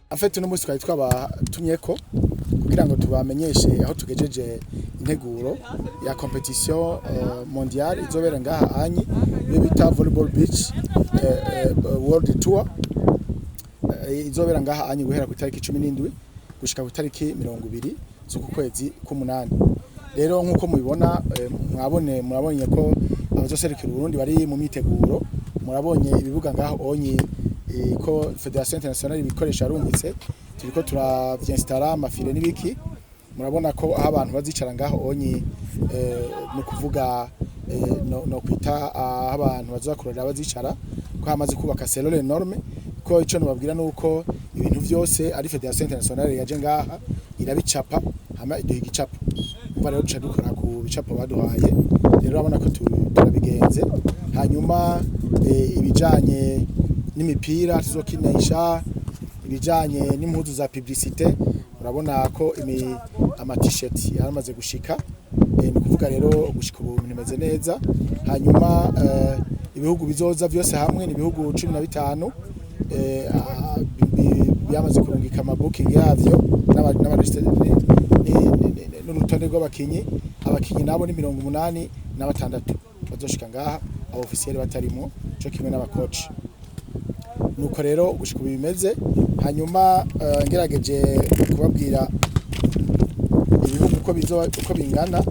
Afete no musi twari twabatumyeko kugira ngo tubamenyeshe aho tugejeje integuro ya competition mondiale izobera ngaha anyi yo bita volleyball beach world tour izobera ngaha anyi guhera ku tariki 17 gushika ku tariki 20 z'uku kwezi k'umunani. Rero nkuko mubibona murabonye ko abazoserukira Burundi bari mu miteguro, murabonye ibibuga ngaho onyi ko Federation Internationale ibikoresha arungitse turiko turavyinstallar amafire n'ibiki. Murabona ko aho abantu bazicara ngaho onyi no kuvuga no kwita abantu bazakorera bazicara ko hamaze kubaka cellule enorme ko ico nubabwira nuko ibintu vyose ari Federation Internationale yaje ngaha irabicapa hama iduha igicapo. Umva rero duca dukora ku bicapo baduhaye, rero urabona ko turabigenze. Hanyuma ibijanye n'imipira tuzokinisha, ibijanye n'impuzu za publicité, urabona ko ama t-shirt yaramaze gushika, ni kuvuga rero gushika ubu bimeze neza. Hanyuma ibihugu bizoza byose hamwe ni ibihugu 15 byamaze kurungika amabooking yavyo n'urutonde rw'abakinyi. Abakinyi nabo ni 86 bazoshika ngaha, abo officiel batarimo cyo kimwe n'abacoach. Nuko rero gushika bimeze. Hanyuma ngerageje kubabwira ibihugu uko bingana,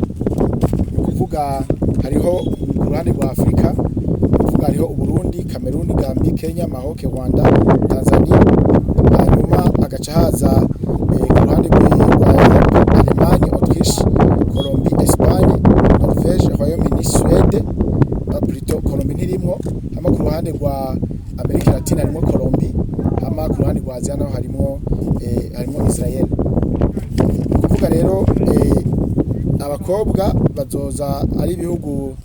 ni kuvuga hariho ku ruhande rwa Afrika, kuvuga hariho Burundi, Cameroon, Gambia, Kenya, Maroc, Rwanda, Tanzania. Hanyuma agaca haza ku ruhande rwa Allemagne, Autriche, Colombie, Espagne, Norvège, Royaume-Uni, Suède, plutôt Colombie ntirimo. Hama ku ruhande rwa Amerika Latina harimo Colombie, hama ku ruhande rwa Asia naho harimo Israel. Kuvuga rero abakobwa bazoza ari ibihugu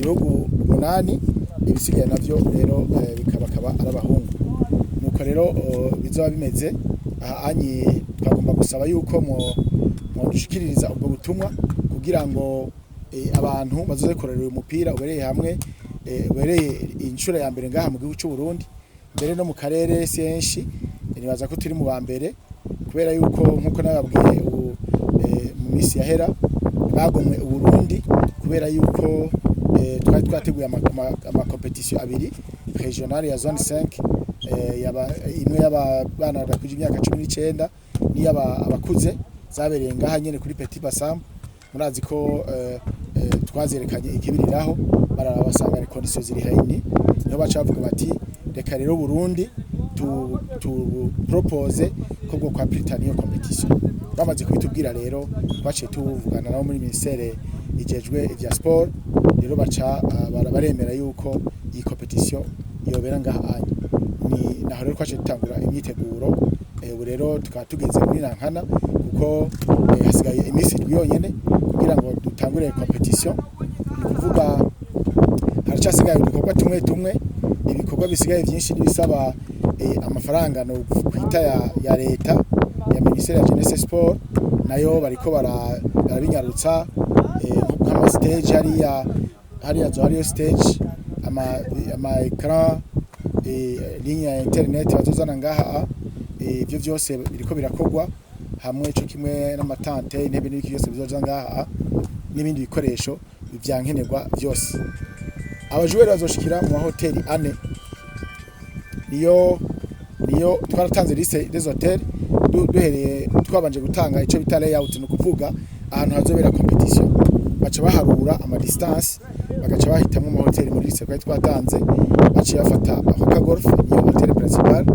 8, ibisigaye navyo rero bikaba ari abahungu. Nuko rero bizoba bimeze anyi twagomba gusaba yuko mu dushikiririza ubwo butumwa kugira ngo abantu bazoze korera uyu mupira ubereye hamwe, ubereye inshuro ya mbere ngaha mu gihugu cy'u Burundi, mbere no mu karere senshi. Nibaza ko turi mu ba mbere kubera yuko nkuko nababwiye mu misi yahera bagomwe u Burundi kubera yuko twari twateguye ama competition abiri regional ya zone 5, imwe y'abana bakuje imyaka 19 ni abakuze zabereye ngaha nyene kuri Petit Bassam. Murazi ko twazerekanye ikibiriraho barabasanga ni conditions ziri hayini, niho baca bavuga bati reka rero Burundi tu propose ko bwo kwa Britania competition. Bamaze kubitubwira rero twaciye tuvugana nabo muri ministere ijejwe ivya sport, rero baca baremera yuko iyi competition yobera ngaha ni naho rero twaciye tutangura imyiteguro. Ubu rero tukaba tugeze muri Nankana kuko hasigaye imisi yonyene kugira ngo dutangure competition. Ni kuvuga haracasigaye ibikorwa tumwe, ibikorwa bisigaye byinshi n'ibisaba amafaranga no kwita ya leta ya ministere ya jeunesse sport, nayo bariko barabinyarutsa nk'ama stage hariya stage ama ecran ligne ya internet bazozana ngaha. Ibyo byose biriko birakogwa hamwe cyo kimwe n'amatante, intebe n'ibiki byose bizoza ngaha n'ibindi bikoresho byankenerwa byose. Abajuweri bazoshikira mu hoteli 4, niyo twaratanze liste des hotels duhereye twabanje gutanga ico bita layout, no kuvuga ahantu hazobera competition. Baca baharura ama distance, bagaca bahitamwe mu hoteli muri liste kwari twatanze. Baciye bafata aho ka golf niyo hotel principal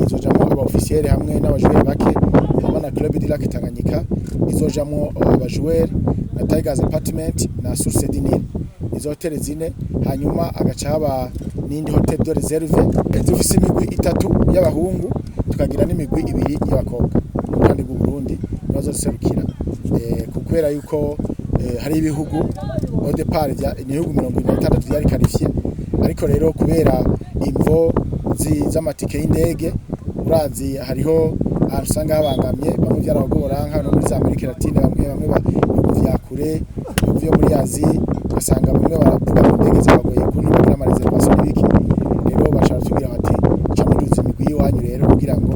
izojamo aba officiel hamwe n'abajuweri bake, hama na Club de Lac Tanganyika izojamo abajuweri na Tigers Apartment na Source du Nil. Izo hotel zine, hanyuma agaca haba n'indi hotel de reserve zifise imigwi itatu y'abahungu tukagira n'imigwi ibiri y'abakobwa kandi bw'u Burundi bazoserukira kubera yuko hari ibihugu au départ ibihugu 26 byari qualifié ariko rero kubera imvo z'amatike y'indege urazi hariho usanga habangamye bamwe byarabagora nka no muri Amerika Latine bamwe bya kure byo muri Aziya basanga bamwe baravuga mu ndege zabagoye kuntu bagira ama reservation n'ibiki rero bashaka tugira bati camuduze imigwi y'wanyu rero kugira ngo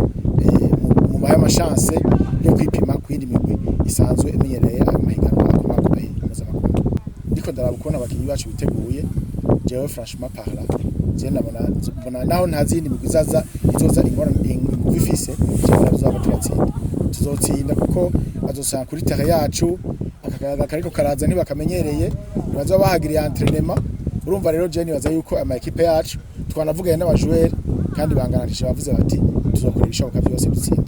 mu maye amachance yo kwipima kwindi migwi isanzwe imenyereye ayo mahiganwa akomakomeye mpuzamakungu ndiko ndarabukona abakinyi bacu biteguye jewe franchement parla je nabona naho ntazindi migwi izoza ingufise cyangwa tuzotsinda kuko bazosanga kuri terre yacu akagaga kariko karaza ntibakamenyereye baza bahagiriye entraînement urumva rero je nibaza yuko ama equipe yacu twanavuganye n'abajoueur kandi bangananije bavuze bati tuzokorera ishoboka byose dutsinde.